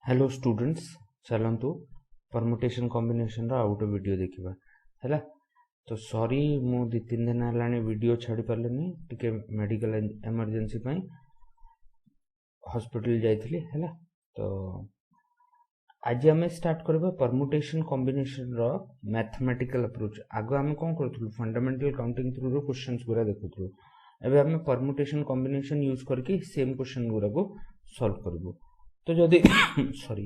Hello students, चलतु permutation combination रो out video देखा है। तो सॉरी मु 2-3 दिन है वीडियो छाड़ी पार्लनी टिके मेडिकल इमरजेंसी हॉस्पिटल जाइए है। तो आज आम स्टार्ट करबा परमुटेशन कॉम्बिनेशन रो मैथमेटिकल अप्रोच। आग आम कौन करूँ फंडामेंटल काउंटिंग थ्रू रो क्वेश्चंस गुरा देखुलु। एबे आम परमुटेशन कॉम्बिनेशन यूज करके सेम क्वेश्चन गुरा को सॉल्व करबो। तो जदि सॉरी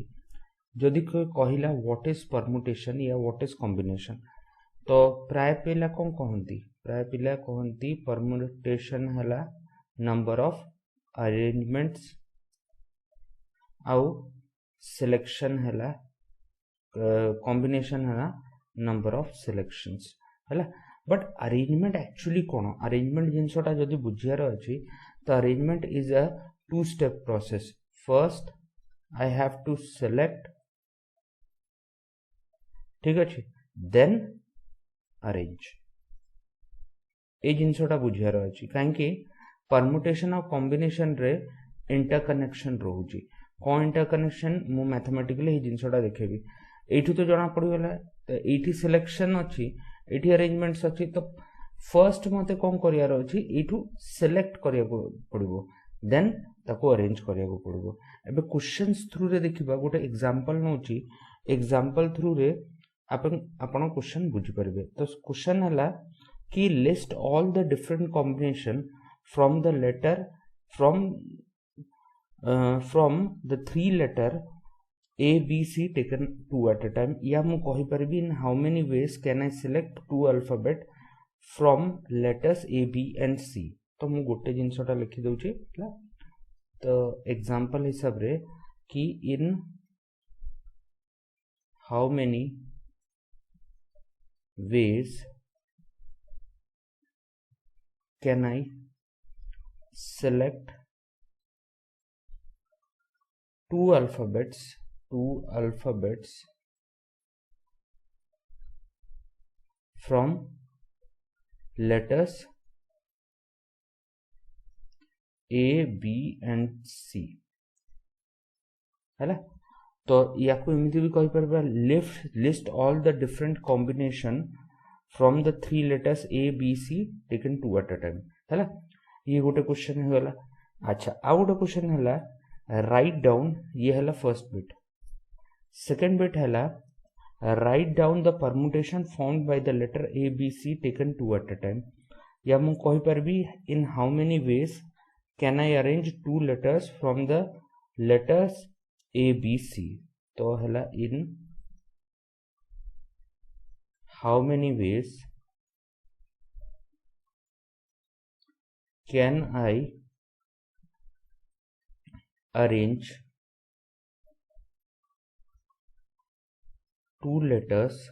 जदि कोई कहला व्हाट इज परमुटेशन या व्हाट इज कॉम्बिनेशन, तो प्राय पिला कौन कहती, प्राय पिला कहती परमुटेशन है नंबर ऑफ अरेंजमेंट्स आउ सिलेक्शन है कॉम्बिनेशन है नंबर ऑफ सिलेक्शंस है। बट अरेंजमेंट एक्चुअली कौन, अरेंजमेंट जिनसटा जदि बुझियार अच्छी तो arrangement is a 2-step process. First I have to select, ठीक अच्छे, then arrange। ये जिनसटा बुझार अच्छी कहीं परमुटेशन और कॉम्बिनेशन रे इंटरकनेक्शन रोची। कौन इंटरकनेक्शन मु मैथमेटिकली ये जिनसटा देखेबी। एठू तो जना पड़गला, तो एठी सिलेक्शन अच्छी, एठी अरेंजमेंट्स अच्छी। तो फर्स्ट मते कौन करियार अच्छी, एठू सिलेक्ट करिया पड़िबो, देन ताको अरेंज करिया पड़ो। एबे क्वेश्चंस थ्रू रे देखिबा, गोटे एग्जांपल नोची, एग्जांपल थ्रू रे आपण क्वेश्चन बुझी परबे। तो क्वेश्चन हला कि list all the different combination from the letter from the 3 letter A B C taken 2 at a time। या मु कहि परबी in how many ways can I select 2 alphabet from letters A B and C। तो मु गोटे जिनसटा लिखि दउची। तो example हिसाब रे कि in how many ways can I select 2 alphabets from letters A B and C है। तो या को एमती भी कहि परबा list all the different combination from the 3 letters A B C taken 2 at a time है। ये गोटे क्वेश्चन हो गला। अच्छा, आ गोटे क्वेश्चन है राइट डाउन, ये है फर्स्ट बिट। सेकंड बिट है write down the permutation formed by the letter A B C taken 2 at a time। या मु कहि परबी in how many ways can I arrange 2 letters from the letters A B C। तो हला in how many ways can I arrange 2 letters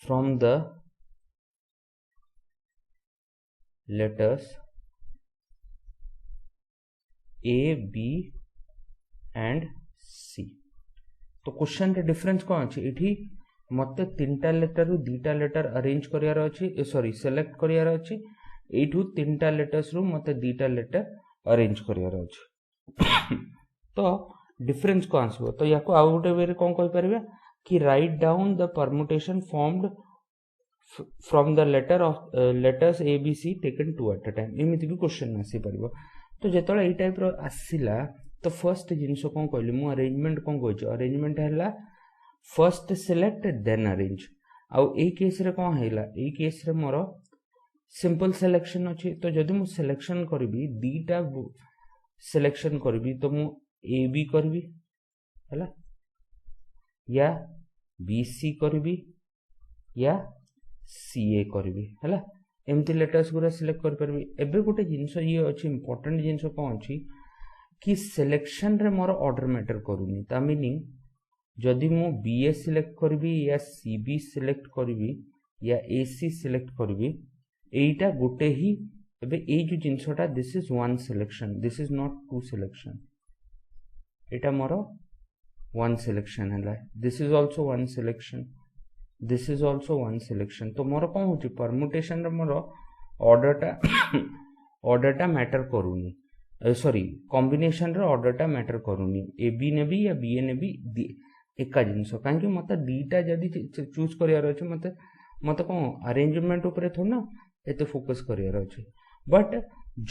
from the letters A B and C। तो question रे difference कौन अच्छे, इठी मते 3टा letter रु 2टा letter arrange करियार अछि, सॉरी सिलेक्ट करियार अछि। एठू 3टा लेटर्स रु मते 2टा लेटर अरेंज करियार अछि। तो डिफरेंस कौन आसबो, तो याको आ गोटे वे रे कौन कहि परबे कि write down the permutation formed from the letter of letters A B C taken 2 at a time। एमती भी क्वेश्चन आसी परबो। तो जेतळे ए टाइप रो आसीला, तो फर्स्ट जिंस कौन कहली मु अरेंजमेंट कौन कहछि, अरेंजमेंट हैला फर्स्ट सिलेक्ट देन अरेंज। आउ ए केस रे कौन हैला, ए केस रे मोर सिंपल सिलेक्शन अछि। तो जदि मु सिलेक्शन करबी, दीटा सिलेक्शन करबी, तो मु A B करबी हैला, या B C करबी, या CA करबी हैला। एमती लेटर्स गुरा सिलेक्ट कर परबी। एबे गोटे जिंस ये अछि इंपोर्टेंट जिंस कौन अछि कि सिलेक्शन रे मोर ऑर्डर मैटर करूनी। ता मीनिंग जदि मु BA सिलेक्ट करबी, या CB सिलेक्ट करबी, या AC सिलेक्ट करबी, एटा गोटे ही। एबे ए जो जिंसटा this is 1 selection, this is not 2 selection. एटा मोर 1 सिलेक्शन हैला, this is also 1 selection, this is also 1 selection. तो मोर कौन हो परमुटेशन रे मोर ऑर्डर टा मैटर करूनी। सॉरी कॉम्बिनेशन रे ऑर्डरटा मैटर करूनी ए बी नेबी या बी ए नेबी एका जिनस कहीं मत दीटा जदि चूज करार अच्छे मत मत कौन अरेंजमेंट उपरे थोड़ा ना एत फोकस करार अच्छे बट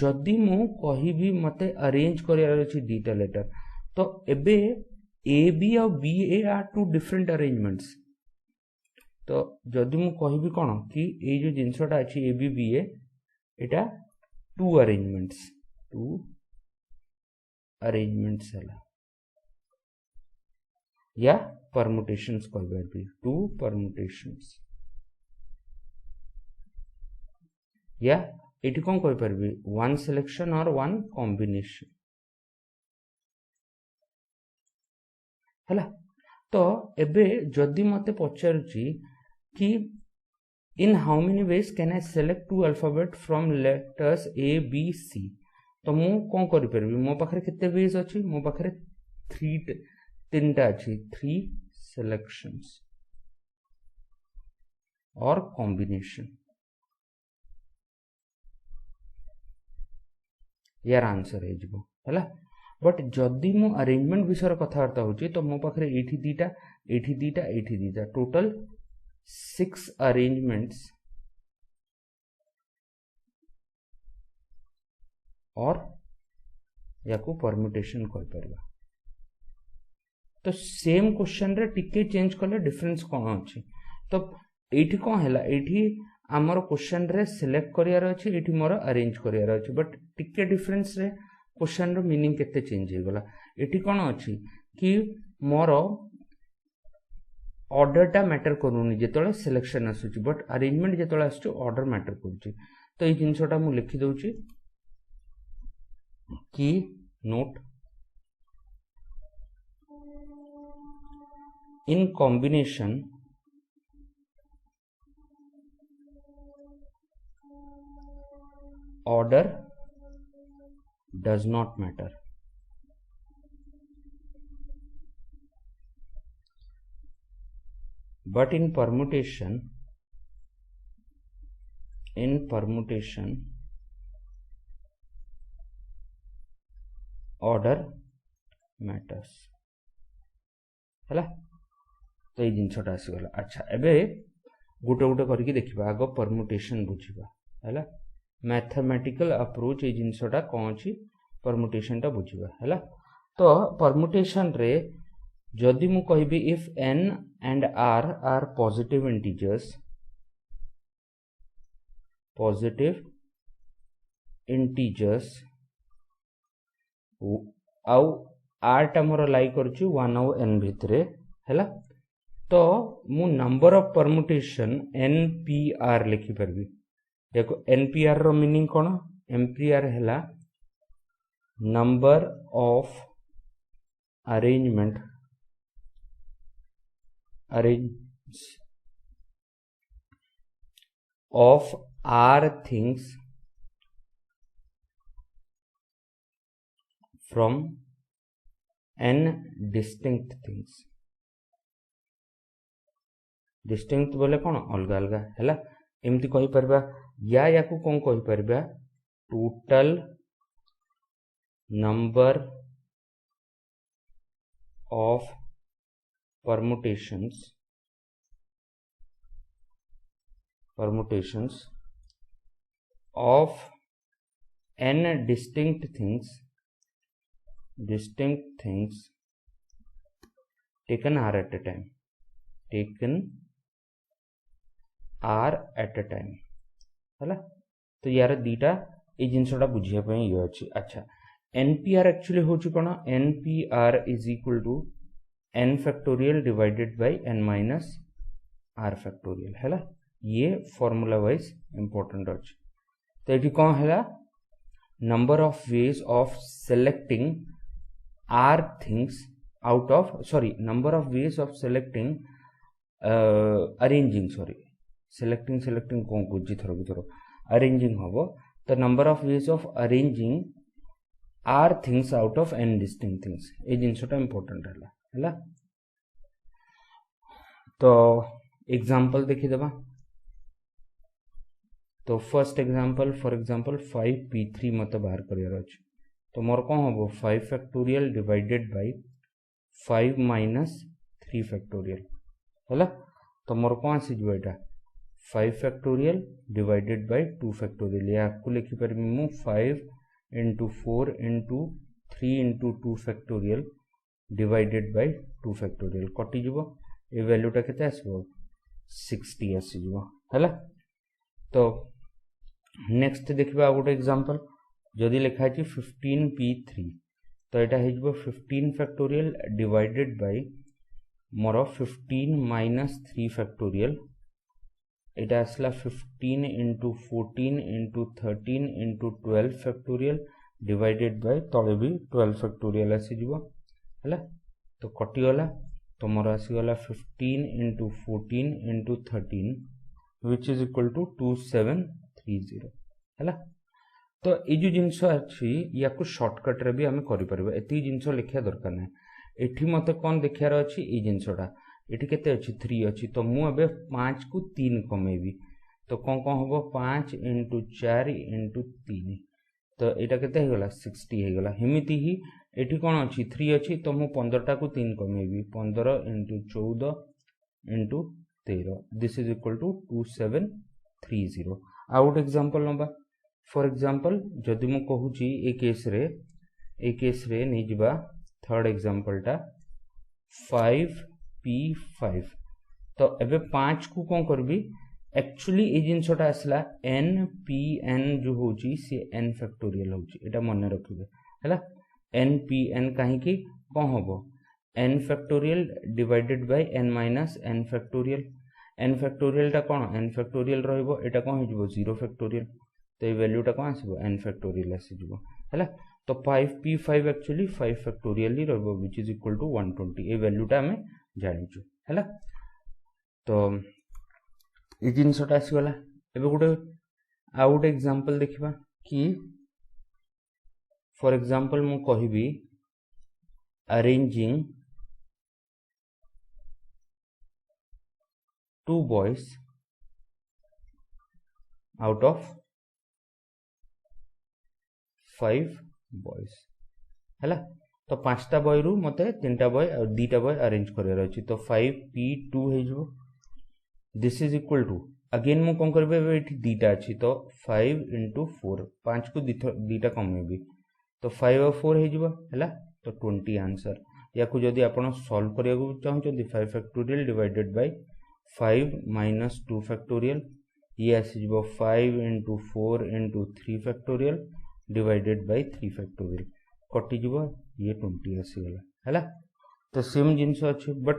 जदि मु कहि मत अरेंज करार अच्छे दीटा लेटर तो एबे ए बी और B A are two different arrangements तो जदि मु कहि कौन कि ये जो जिनसटा अच्छी A B B Etah to arrangements है या परमुटेशंस कहि टू परमुटेशंस या एटी कौन कहि परबी वन सिलेक्शन और वन कॉम्बिनेशन है तो एबे जदि मते पचारुची कि in how many ways can I select two alphabet from letters A B C तो मु कौन करि परबी मो पाखरे केते वेज अछि मो पाखरे तीनटा अछि थ्री सिलेक्शंस और कॉम्बिनेशन यार आंसर है जीवो हैला बट जदि मु अरेंजमेंट विषय कथबार्ता होची तो मो पाखरे एठी दीटा टोटल 6 अरेंजमेंट्स और याकू परम्यूटेशन कहि परबा तो सेम क्वेश्चन रे टिके चेंज कले डिफरेंस कौन अच्छी तो एठी कौन हैला एठी आमर क्वेश्चन रे सिलेक्ट करियार अछि एठी मोर अरेंज करियार अछि बट टिके डिफरेंस रे क्वेश्चन रो मीनिंग केते चेंज हे गला एठी कौन अछि कि मोर ऑर्डरटा मैटर करूनी जेतले सिलेक्शन आसुची बट अरेंजमेंट जेतले आसुची ऑर्डर मैटर करूची तो ये जिनसटा मु लिखि दउची कि note in combination order does not matter but in permutation order matters है तो ये जिनसटा आसीगला अच्छा एबे गोटे गोटे करके देखिबा आगो परम्यूटेशन बुझिबा हैला मैथमेटिकल अप्रोच ये जिनसटा कौन अछि परम्यूटेशन टा बुझिबा हैला तो परम्यूटेशन रे जदि मु कहबी if n and r are positive integers आउ r टा मोर लाई करछु 1 और n भितरे हैला तो मु नंबर ऑफ परम्यूटेशन npr लिखि परबी देखो npr रो मीनिंग कोन npr हैला number of arrange of r things from n distinct things distinct बोले कौन अलग अलग है एमती कही परबा या को कौन कही परबा total number of permutations of n distinct things taken r at a time है तो यार दीटा ये जिनसटा बुझिया पे ये अच्छी अच्छा एनपीआर एक्चुअली होची कोन nPr is equal to n factorial divided by n minus r factorial है ये फॉर्मूला वाइज इंपोर्टेंट अच्छी तो ये कौन है number of ways of selecting r things out of sorry number of ways of selecting arranging sorry selecting कौन बुझी थर अरेंजिंग हम तो number of ways of arranging r things out of n distinct things ये जिनसटा important है तो example देखिदेबा तो first example for example 5p3 मत बाहर करियर अछि तो मोर कौन हम 5 factorial divided bye 5 minus 3 factorial है। तो मोर कौन आसीज एटा 5 फैक्टोरियल डिवाइडेड बाय 2 फैक्टोरियल या को लिखिपर मु 5 into 4 into 3 into 2 factorial divided by 2 factorial कटि जीवो ए वैल्यूटा केते आसबो 60 आसी जीवो हैला। तो नेक्स्ट देखिबा गोटे एग्जांपल जदि लिखा है 15p3 तो यहाँ हो 15 फैक्टोरियल डिवाइडेड बाय मोर 15 माइनस 3 फैक्टोरियल यहाँ आसला 15 into 14 into 13 into 12 factorial divided by तले भी 12 फैक्टोरियल आसीज है। तो कटिगला तो मोर आसीगला 15 into 14 into 13 which is equal to 2730 है। तो ये जो जिनस अच्छी या शॉर्टकट रे भी आम कर एति जिनस लिखा दरकार ना एठी मते कौन देखार अच्छी ये जिनसटा ये केते अच्छी 3 अच्छी तो मुझे 5 को 3 कमेबी तो कौन कौन हम 5 इंटू 4 इंटू 3 तो यहाँ केते होगा 60 होगा। हेमिति ही ये कौन अच्छी 3 अच्छी तो मुझे 15टा को 3 कमेबी 15 into 14 into 13 this is equal to 2730। आउ गोटे एग्जांपल नबा फॉर एग्जांपल जदि मु कहूची ए केस रे नहीं जिबा थर्ड एग्जांपलटा 5p5 तो एबे 5 को कौन करबी एक्चुअली ए जिनसटा आसला npn जो होची से n फैक्टोरियल होची एटा मन रखिबे हैला npn काहे की कौन होबो n factorial divided by n minus n factorial टा कौन n फैक्टोरियल रहइबो एटा कौन हो 0 फैक्टोरियल तो ये वैल्यूटा कौन आसो n फैक्टोरियल आसीजो है। तो 5p5 एक्चुअली 5 फैक्टोरियल ही रहो विच इज इक्वल टू 120 ये वैल्यूटा आम जानिचु है। तो ये जिनसटा आसीगला एबे गोटे आउ गोटे एग्जांपल देखिबा कि फॉर एग्जांपल मु कहिबी arranging 2 boys out of 5 boys है। तो 5टा बॉय रु मते 3टा बॉय और 2टा बॉय अरेंज करार अच्छी तो 5p2 हो this is equal to again मु कौन करबे ये 2टा अच्छी तो 5 इंटू 4 5 को 2टा कमेबी तो 5 और 4 हो है तो 20 आंसर या को जदि आपण सॉल्व करिया को चाहछन 5 factorial divided bye 5 minus 2 factorial ये आसीजो 5 into 4 into 3 factorial divided bye 3 factorial कटि जीवो ये 20 आसीगला है। तो सेम जिनस अच्छे बट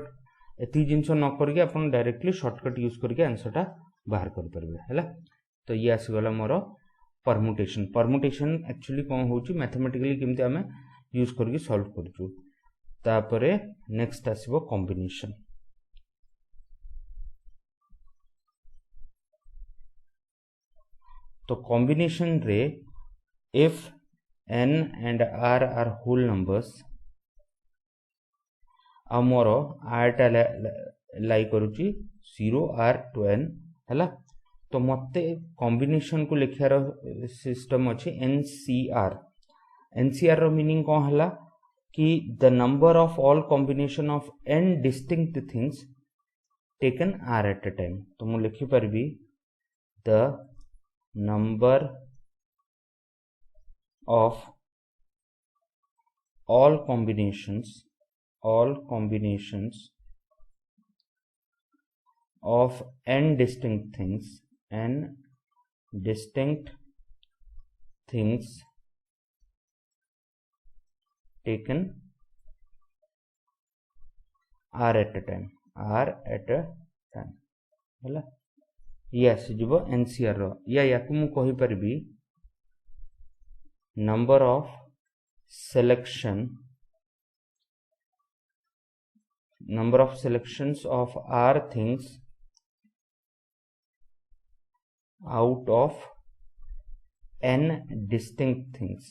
एति जिनस न करके अपन डायरेक्टली शॉर्टकट यूज करके आंसरटा बाहर कर परबे है। तो ये आसीगला मोर परमुटेशन एक्चुअली कौन होची मैथमेटिकली केमते आमे यूज करके सॉल्व करछु। तापरे नेक्स्ट आसीबो कॉम्बिनेशन। तो कॉम्बिनेशन रे if n and r are whole numbers आमर r टा लाई करूची 0 r to n है। तो मते कॉम्बिनेशन को लिखार सिस्टम अच्छे एनसीआर रो मीनिंग कौन है कि the number of all combination of n distinct things taken r at a time. तो मु लिखि परबी the number of all combinations of n distinct things taken r at a time है। ये आसीजो एनसीआर रो या को मु कहि परबी number of selections of r things out of n distinct things।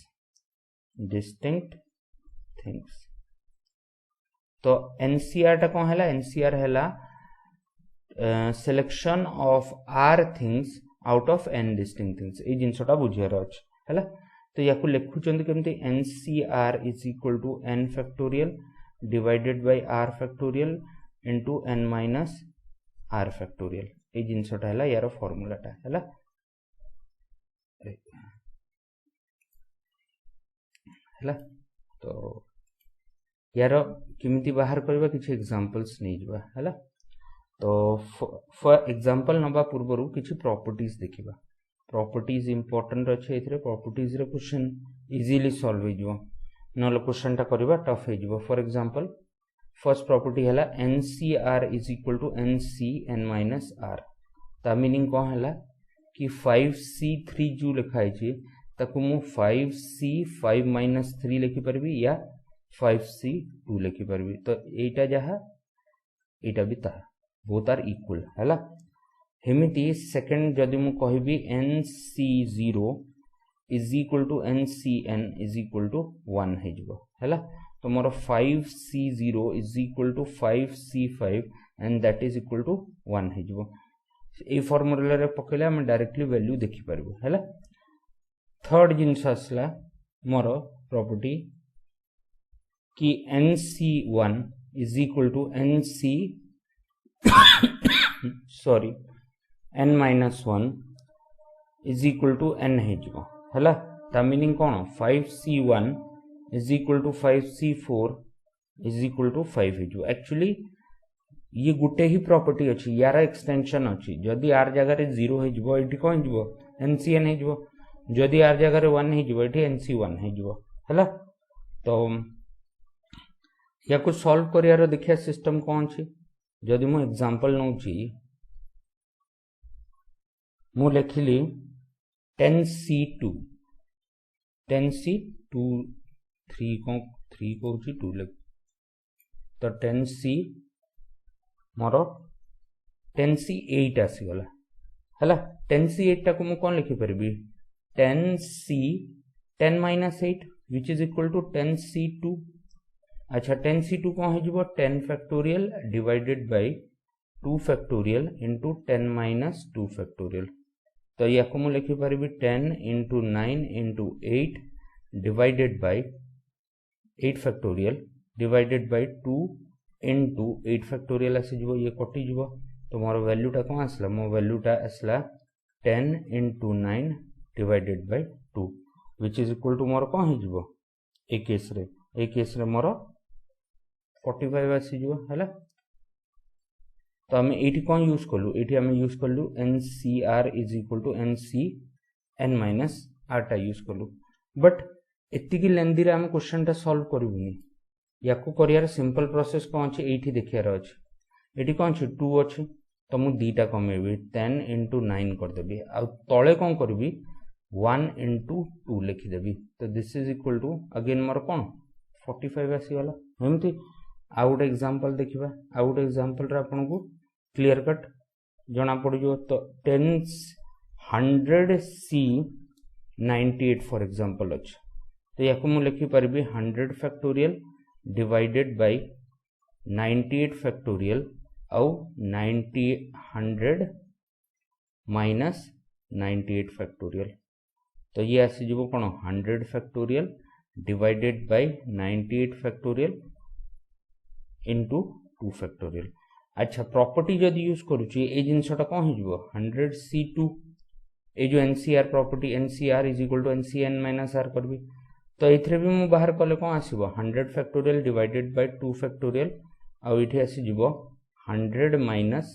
तो एनसीआर टा कौन है एनसीआर है selection of r things out of n distinct things ये जिनसटा बुझियार अछि है। तो या लिखुचंदी केमती NCR is equal to n factorial divided by r factorial into n minus r factorial ये जिनसटा है यार फॉर्मूलाटा है तो यार किमिति बाहर करबा किछि एग्जांपल्स नै जबा हैला तो फॉर एग्जांपल नबा पूर्वरु किछि प्रॉपर्टीज देखिबा प्रॉपर्टीज इंपोर्टेंट अछि एथरे प्रॉपर्टीज रे क्वेश्चन इजीली सॉल्व हो जिवो नल क्वेश्चन टा करबा टफ हो जिवो फॉर एग्जांपल फर्स्ट प्रॉपर्टी हैला NCR is equal to NCN minus R ता मीनिंग को हैला कि 5C3 जो लिखाई छी ताकू मु 5C5 माइनस 3 लिखि परबी या 5C2 लिखि परबी तो एटा जहा एटा भी ता बोथ आर इक्वल हैला हेमिति सेकंड जदि मु कहबी NC0 is equal to NCN is equal to 1 हे जिवो हैला तो मोर 5C0 is equal to 5C5 and that is equal to 1 हे जिवो ए फार्मूला रे पकेले हम डायरेक्टली वैल्यू देखि परबो हैला थर्ड जिंस असला मोर प्रॉपर्टी कि NC1 is equal to NC sorry n minus 1 is equal to n हे जिवो हैला ता मीनिंग कोन 5C1 is equal to 5C4 is equal to 5 हे जिवो एक्चुअली ये गुटे ही प्रॉपर्टी अछि यार एक्सटेंशन अछि जदी आर जगह रे 0 हे जिवो एठी कोन जिवो NCN हे जिवो जदी आर जगह रे 1 हे जिवो एठी NC1 हे जिवो हैला तो या को सॉल्व करियार देखिया सिस्टम कोन अछि जदी मु एग्जांपल नौ छी मु लिखिली 10C2 10C2 3 को 2 लिख तो 10C मोर 10C8 आसी गला हैला 10C8 टा को मु कोन लिखि परबी 10 minus 8 which is equal to 10C2 अच्छा 10C2 कोन हो जिवो 10 factorial divided by 2 factorial into 10 minus 2 factorial तो या को मु लिखि परबी 10 into 9 into 8 divided by 8 factorial divided by 2 into 8 factorial आसी जिवो ये कटि जिवो तो मोर वैल्यू टा कोन आसला मो वैल्यू टा आसला 10 into 9 divided by 2 which is equal to मोर कोन हे जिवो ए केस रे मोर 45 आसी जिवो हैला तो हम एठी कोन यूज करलु एठी हम यूज करलु NCR is equal to NCN minus R टा यूज करलु बट एति की लेंदी रे हम क्वेश्चन टा सॉल्व करबुनी याको करियार सिंपल प्रोसेस कोन अछि एठी देखियार अछि एठी कोन अछि 2 अछि तो मु दीटा कमेबी 10 इनटू 9 कर देबी आ तळे कोन करबी 1 इनटू 2 लिखि देबी तो this is equal to again मोर कोन 45 आसी गला हेमती आउट एग्जांपल देखिबा आउट एग्जांपल रे आपन को क्लियर कट जना पड़ जो तो 100C98 फॉर एग्जांपल अछि तो याको मु लिखि परबी 100 फैक्टोरियल डिवाइडेड बाय 98 फैक्टोरियल और 100 माइनस 98 फैक्टोरियल तो ये आसी जिवो कोन 100 factorial divided bye 98 factorial into 2 factorial अच्छा प्रॉपर्टी जदी यूज करूची ए जिनसटा कोन हो जिवो 100C2 ए जो NCR property NCR is equal to NCN minus R करबी तो एथरे भी मु बाहर कले कोन आसीबो 100 फैक्टोरियल डिवाइडेड बाय 2 फैक्टोरियल आ इथे आसी जिवो 100 माइनस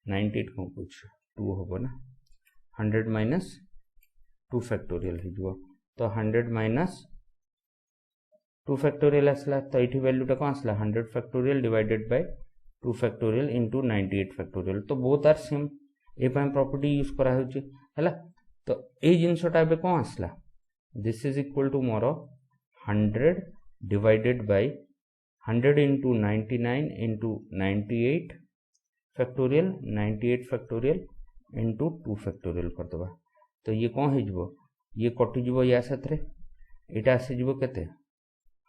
98 को कुछ 2 होबो ना 100 माइनस 2 फैक्टोरियल हे जिवो तो 100 माइनस 2 फैक्टोरियल आसला तो इठी वैल्यू टा कोन आसला 100 factorial divided by 2 factorial into 98 factorial तो बोथ आर सेम ए पय प्रॉपर्टी यूज करा होची हैला तो ए जिनसटा बे कोन आसला दिस इज इक्वल टू मोर 100 divided by 100 into 99 into 98 factorial 98 factorial into 2 factorial कर दबा तो ये कोन हे जिवो ये कटि जिवो या साथरे एटा आसी जिवो केते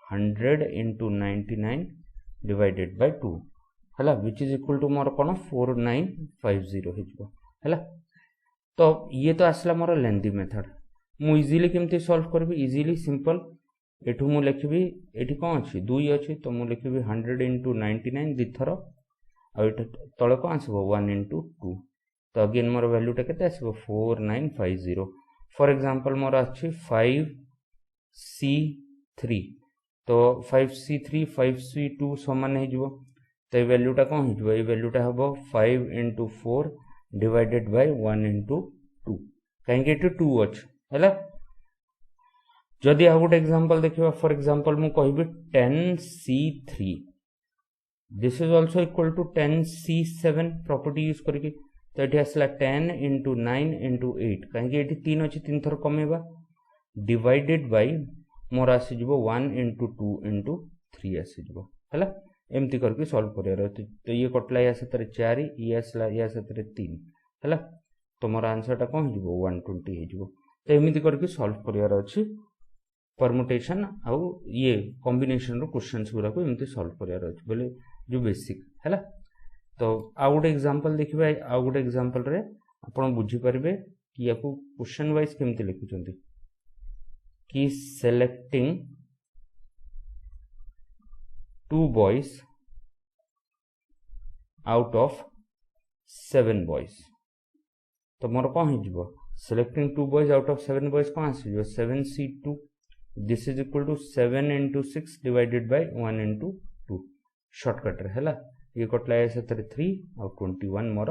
100 इनटू 99 डिवाइडेड बाय 2 हैला व्हिच इज इक्वल टू मोर कोन 4950 हे जिवो हैला तो ये तो आसला मोर लेंदी मेथड मु इजीली केमती सॉल्व करबी इजीली सिंपल एठू मु लिखबी एठी कोन अछि 2 अछि तो मु लिखबी 100 * 99 दिथर आ एटा तळे कोन आसबो 1 * 2 तो अगेन मोर वैल्यू टा केते आसबो 4950 फॉर एग्जांपल मोर अछि 5c3 तो 5c3 5c2 समान हे जबो तो ए वैल्यू टा कोन हे जबो ए वैल्यू टा हबो 5 * 4 डिवाइडेड बाय 1 * 2 काहे के 2 अछि हैला जदि आ गुड एग्जांपल देखिबा फॉर एग्जांपल मु कहबी 10c3 this is also equal to 10c7 property use करके तो एठी आसला 10 * 9 * 8 काहे के एठी 3 अछि 3 थर कमेबा डिवाइडेड बाय मोर आसी जबो 1 * 2 * 3 आसी जबो हैला एमती करके सॉल्व करिया तो ये कटला या सतरे 4 ये आसला या सतरे 3 हैला तो मोर आंसर टा कोन जबो 120 हे जबो तो एमती करके सॉल्व करिया अछि परमुटेशन आउ ये कॉम्बिनेशन रो क्वेश्चंस गुरा को एमती सॉल्व करिया अछि बोले जो बेसिक हैला तो आ गुड एग्जांपल देखिबा आ गुड एग्जांपल रे आपण बुझी परबे कि याकू क्वेश्चन वाइज केमती लिखुचंती कि selecting 2 boys out of 7 boys तो मोर कोन हे जबो selecting 2 boys out of 7 boys कोन आसी जो 7c2 this is equal to 7 * 6 divided by 1 * 2 shortcut रे हैला ये कटला है सतरे 3 और 21 मोर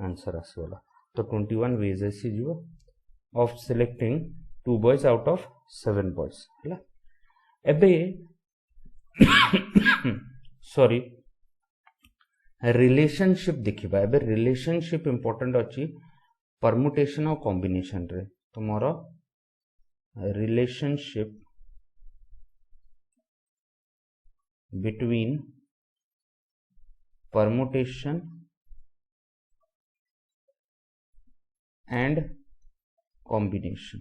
आंसर आसला तो 21 वेज आसी जीवो of selecting 2 boys out of 7 boys हैला एबे सॉरी रिलेशनशिप देखिबा एबे रिलेशनशिप इंपोर्टेंट अछि परमुटेशन और कॉम्बिनेशन रे तो मोर relationship between permutation and combination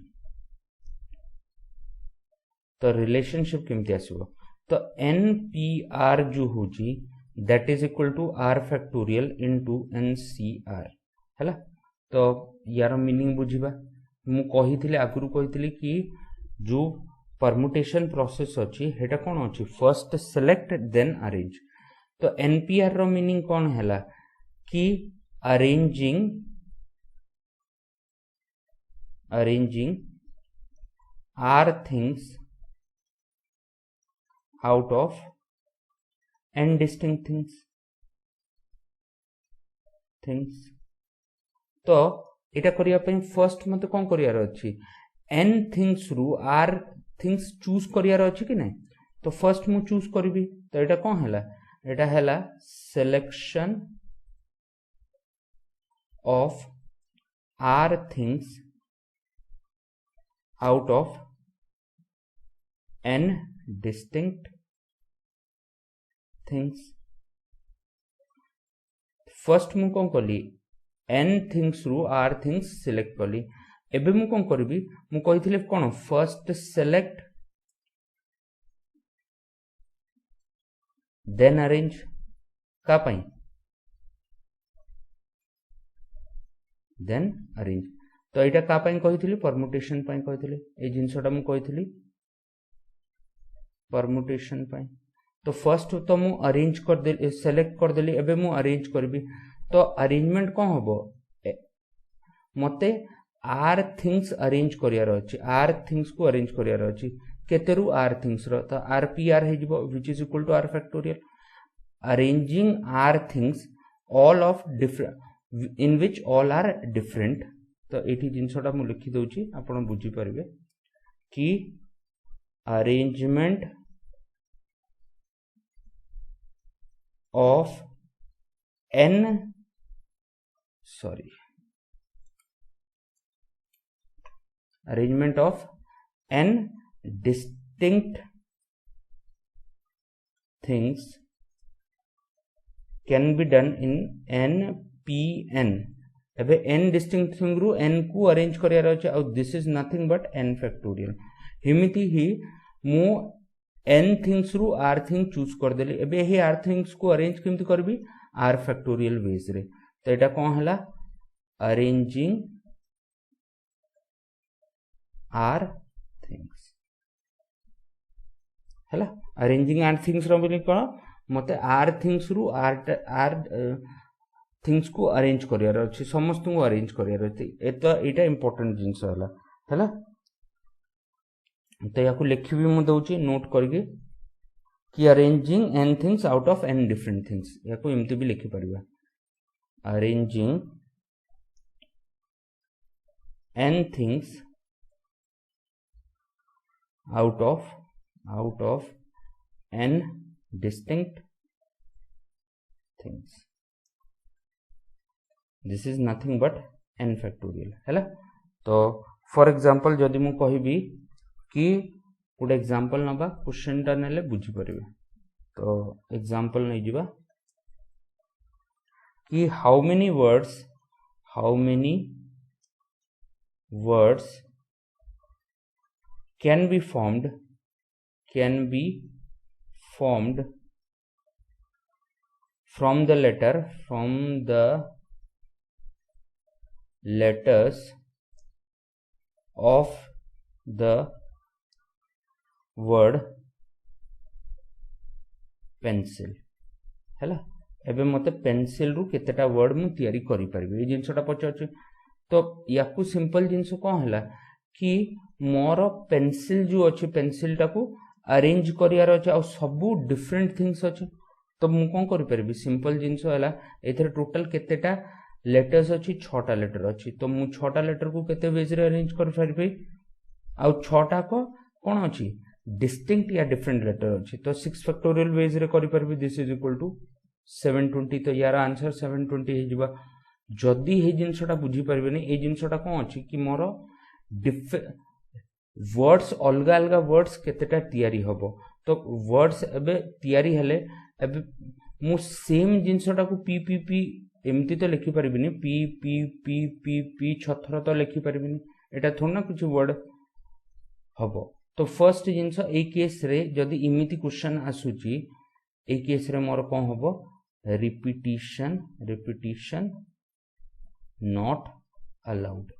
तो रिलेशनशिप केमती आसीबो तो npr जो होची that is equal to r factorial into ncr हैला तो यार मीनिंग बुझिबा मु कहिथिले आगुरु कहिथिले कि जो परमुटेशन प्रोसेस अछि हेटा कोन अछि फर्स्ट सिलेक्ट देन अरेंज तो npr रो मीनिंग कौन हैला कि arranging r things out of n distinct things तो एटा करिया पई फर्स्ट मते कोन करियार अछि n थिंग्स रु r थिंग्स चूज करियार अछि कि नै तो फर्स्ट मु चूज करबी तो एटा कोन हैला एटा हैला selection of r things out of n distinct things first मु कोन कली n things रु r things सिलेक्ट कली एबे मु कोन करबी मु कहिथिले कोन फर्स्ट सिलेक्ट देन अरेंज का पाई देन अरेंज तो एटा का पाई कहिथिली परमुटेशन पाई कहिथिली ए जिंसटा मु कहिथिली परमुटेशन पाई तो फर्स्ट तो मु अरेंज कर दे सिलेक्ट कर देली एबे मु अरेंज करबी तो अरेंजमेंट कोन होबो मते r थिंग्स अरेंज करियार अछि r थिंग्स को अरेंज करियार अछि केतेरु r थिंग्स रो तो rpr हे जिवो which is equal to r factorial arranging r things all of different in which all are different तो एठी जिंसटा मु लिखि दोची आपण बुझी परबे कि arrangement of n arrangement of n distinct things can be done in npn एबे n distinct thing रु n को अरेंज करियार अछि आ this is nothing but n factorial हिमिति ही मु n थिंग्स रु r थिंग चूज कर देली एबे ही r थिंग्स को अरेंज केमति करबी r फैक्टोरियल बेस रे तो एटा कोन हला अरेंजिंग आर थिंग्स है अरेंजिंग आर थिंग्स रो कौन मते आर थिंग्स रु आर थिंग्स को अरेंज करियार अछि समस्त को अरेंज करियार अछि एटा इंपोर्टेंट जिंस है तो या लिखी मु दउची नोट करके कि arranging n things out of n different things या एमती भी लिखि परिबा arranging n things out of n distinct things. This is nothing but n factorial है तो फॉर एग्जांपल जदि मु कहिबी कि गोटे एग्जांपल नबा क्वेश्चन टा नेले बुझी परिबे तो एग्जांपल नै जिबा कि how many words can be formed from the letters of the word pencil है एबे मते पेंसिल रु केतेटा वर्ड मु तयारी करि परबे ए जिंसटा पचाछ तो याकू सिंपल जिंस कोन हला कि मोर पेंसिल जो अच्छे पेंसिल टाको अरेंज करियार अच्छे आ सबू डिफरेंट थिंग्स अच्छे तो मु कौन करि परबी सिंपल जिंस हला एथरे टोटल केतेटा लेटर्स अच्छी 6टा लेटर अच्छी तो मु 6टा लेटर को केते वेज रे अरेंज कर परबी आ 6टा को कोन अच्छी डिस्टिंक्ट या डिफरेंट लेटर अच्छी तो 6 फैक्टोरियल वेज रे करि परबी दिस इज इक्वल टू 720 तो यार आंसर 720 हे जिबा जदी हे जिंसटा बुझी परबेनी ए जिंसटा कोन अच्छी कि मोर वर्ड्स अलग अलग वर्ड्स केतेटा तैयारी हबो तो वर्ड्स एबे तैयारी हेले एबे मु सेम जिंसटा को पी पी पी एमती तो लिखि परबिनी P P P P P छथर तो लिखि परबिनी एटा थोना कुछ वर्ड हबो तो फर्स्ट जिंस ए केस रे जदी इमिति क्वेश्चन आसुची ए केस रे मोर कोन हबो रिपीटिशन नॉट अलाउड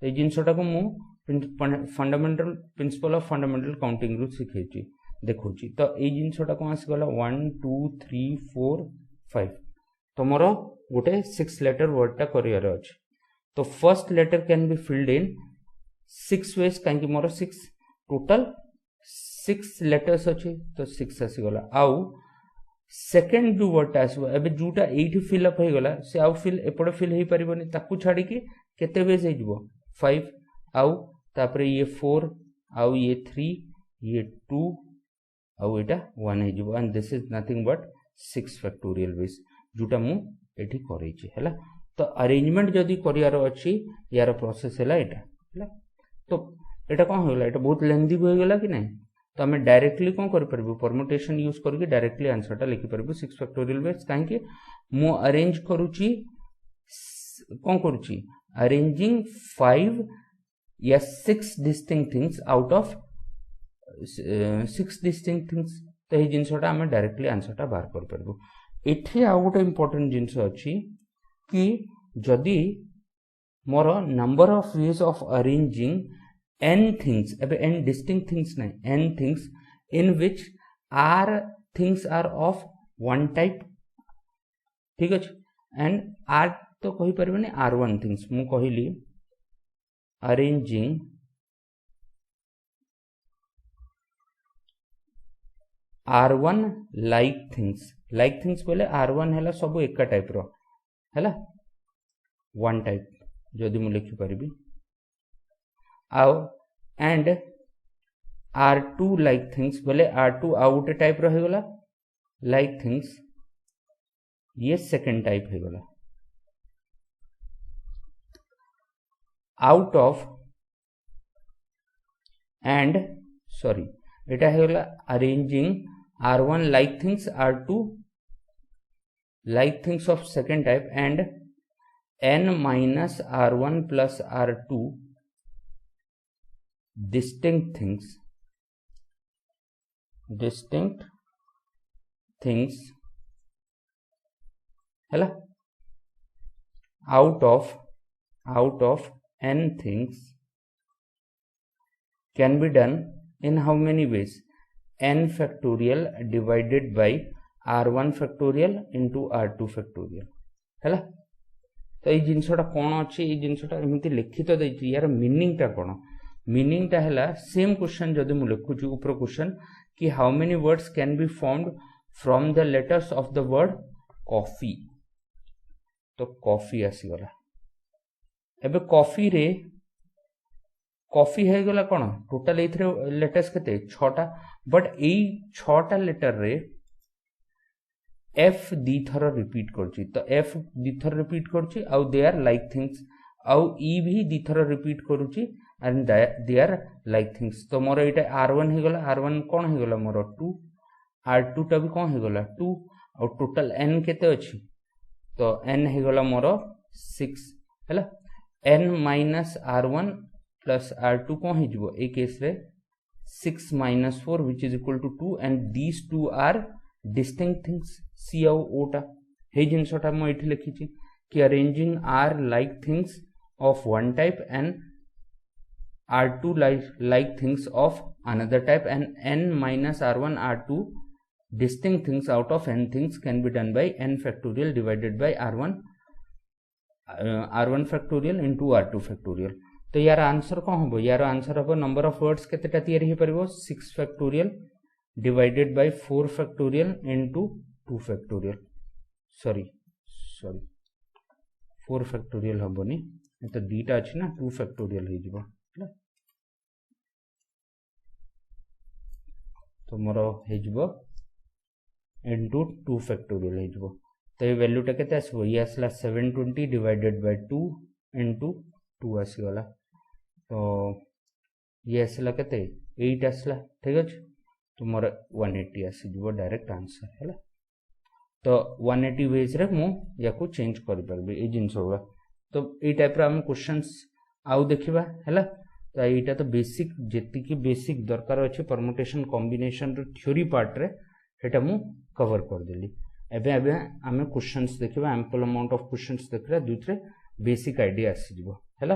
ए जिनसटा को मु fundamental principle of fundamental counting रु सिखेची देखौची तो ए जिनसटा को आसी गला 1 2 3 4 5 तो मोर गोटे 6 लेटर वर्ड टा करियर अछि तो first letter can be filled in 6 ways काहे मोर 6 टोटल 6 लेटर्स अछि तो 6 आसी गला आउ सेकंड जो वर्ड आसबो एबे जोटा 8 फिल अप हे गला से आउ फिल एपड फिल हे परिबनी ताकू छाडी के केते वेज हे जिवो 5 आउ तापरे ये 4 आउ ये 3 ये 2 आउ एटा 1 हे जिवो and this is nothing but 6 factorial veg जोटा मु एठी करै छी हैला तो अरेंजमेंट जदी करियार अछि यार प्रोसेस हैला एटा तो एटा कोन होला एटा बहुत लेंथी हो गेला कि नै तो हमें डायरेक्टली कौन कर परबो परमुटेशन यूज करके डायरेक्टली आंसर टा लिखि परबो 6 फैक्टोरियल वेज काहे कि मु अरेंज करूची कौन करूची अरेंजिंग 5 या 6 distinct things out of 6 distinct things तो ये जिनसटा हमें डायरेक्टली आंसर टा बाहर कर परबो एठी आ गोटे इंपोर्टेंट जिनस अछि कि जदी मोर number of ways of arranging n things अब n distinct things नहीं n things in which r things are of one type ठीक अछि and r तो कहि परबेनी r1 things मु कहिली arranging r1 like things बोले r1 हैला सब एक टाइप रो हैला वन टाइप जदी मु लिखि परबी आउ एंड R2 like things बोले R2 आउट टाइप रहे गला like things ये सेकंड टाइप है गला आउट ऑफ एंड सॉरी एटा है गला arranging R1 like things R2 like things of second type and n minus R1 plus R2 distinct things हैला out of n things can be done in how many veg n factorial divided bye r1 factorial into r2 factorial है। तो ये जिनसटा कौन अच्छी ये जिनसटा एमती लिखित तो यार मीनिंगटा कौन मीनिंगटा है सेम क्वेश्चन जदि मुझे लिखुची ऊपर क्वेश्चन कि how many words can be formed from the letters of the word coffee. तो कॉफी आसीगला एबे कॉफी रे कॉफी है गला कौन टोटल एथरे लेटर्स केते 6टा बट एई 6टा लेटर रे एफ दी थर रिपीट करची। तो एफ दी थर रिपीट करची आउ दे आर लाइक थिंग्स आउ ई भी दी थर रिपीट करूची and they are like things. तो मोर एटा r1 हे गला r1 कोन हे गला मोर 2 r2 टा भी कोन हे गला 2 आउ टोटल n केते अछि तो n हे गला मोर 6 हैला n minus r1 plus r2 कोन हे जबो ए केस रे 6 minus 4 which is equal to 2 and these two are distinct things c आउ o टा हे जिनसटा म एठी लिखिची कि arranging r like things of one type and r2 like things of another type and n minus r1 r2 distinct things out of n things can be done by n factorial divided by r1 factorial into r2 factorial। तो यार answer कौन हम यार answer हम number of words केतेटा तैयारी हे परबो 6 factorial divided by 4 factorial into 2 factorial sorry 4 factorial हबनी तो दीटा अछि ना 2 फैक्टोरियल हे जिवो तो मोर हे जिवो इनटू 2 फैक्टोरियल हे जिवो। तो ये वैल्यू टा केते आसबो ये आसला 720 डिवाइडेड बाय 2 इनटू 2 आसीगला। तो ये आसला केते 8 आसला ठीक अछि। तो मोर 180 आसी जिवो डायरेक्ट आंसर हैला। तो 180 वेज रे मु याकू चेंज करि परबे ए जिंस होगा। तो ए टाइप रा हम क्वेश्चंस आउ देखिबा हैला। तो एटा तो बेसिक जेति की बेसिक दरकार अछि परमुटेशन कॉम्बिनेशन रो थ्योरी पार्ट रे हेटा मु कवर कर देली। एबे हमें क्वेश्चंस देखिबा एम्पल अमाउंट ऑफ क्वेश्चंस देखरा दुइत्रे बेसिक आईडिया आसी जिवो हैला।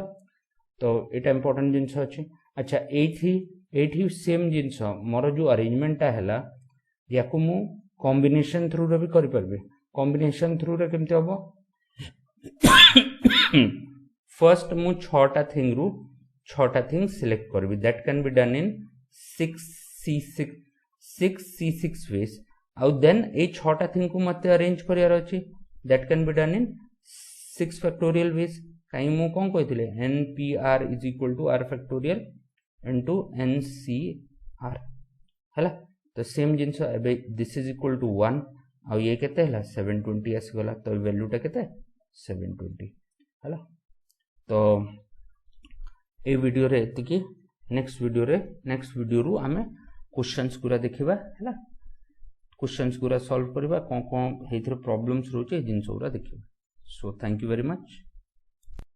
तो एटा इंपोर्टेंट जिंस अछि। अच्छा एठी सेम जिंस मोर जो अरेंजमेंट ता हैला याकू मु कॉम्बिनेशन थ्रू रे भी करि परबे। कॉम्बिनेशन थ्रू रे केमते हबो फर्स्ट मु 6टा थिंग सिलेक्ट करबी that can be done in 6c6 ways आउ देन ए 6टा थिंग को मते अरेंज करियार अछि that can be done in 6 factorial ways. काई मु कोन कहितले npr is equal to r factorial into ncr हैला। तो सेम जिंस एबे दिस इज इक्वल टू 1 आ ये केते हला 720 आस गला। तो वैल्यू टा केते 720 हैला। तो ए वीडियो रे एतिकी नेक्स्ट वीडियो रु हमें क्वेश्चंस गुरा देखिबा हैला। क्वेश्चंस गुरा सॉल्व करबा कोन हेथि प्रॉब्लम्स रोचे जिंस गुरा देखिबा। So thank you very much.